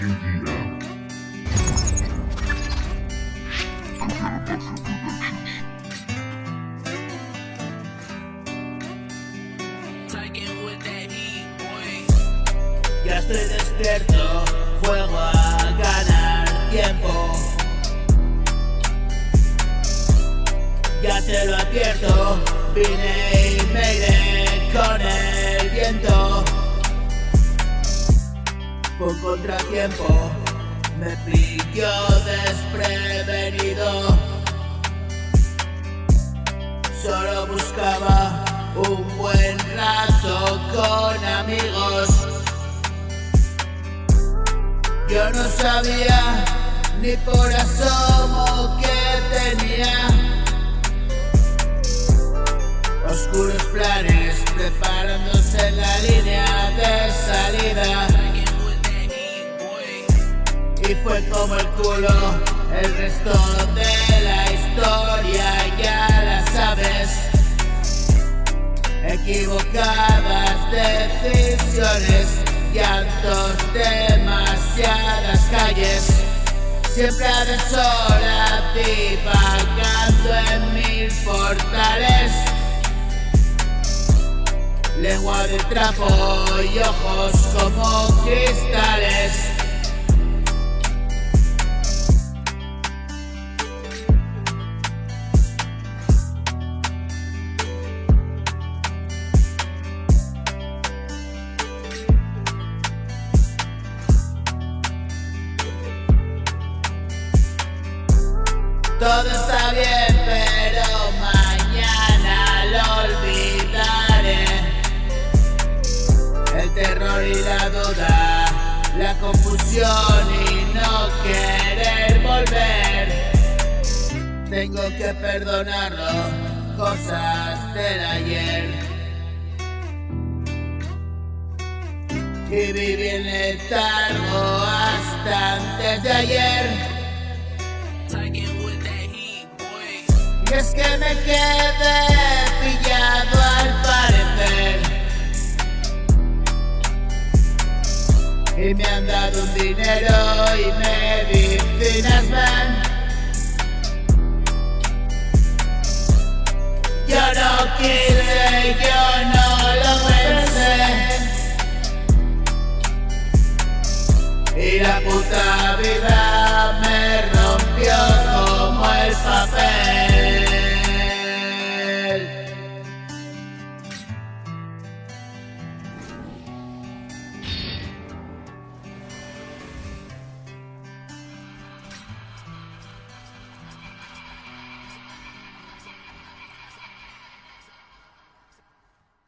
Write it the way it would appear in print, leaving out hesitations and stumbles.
KDM. Ya estoy despierto, juego a ganar tiempo. Ya te lo advierto, vine y me iré con el viento. Fue un contratiempo, me pilló desprevenido. Solo buscaba un buen rato con amigos. Yo no sabía ni por asomo que tenía oscuros planes preparándose en la línea de salida. Y fue como el culo, el resto de la historia ya la sabes. Equivocadas decisiones, llantos, demasiadas calles, siempre a deshoras divagando en mil portales. Lengua de trapo y ojos como cristales. Todo está bien, pero mañana lo olvidaré. El terror y la duda, la confusión y no querer volver. Tengo que perdonarlo, cosas del ayer. Y viví en letargo hasta antes de ayer. Y es que me quedé pillado al parecer. Y me han dado un dinero y medicinas van. Yo no quise, yo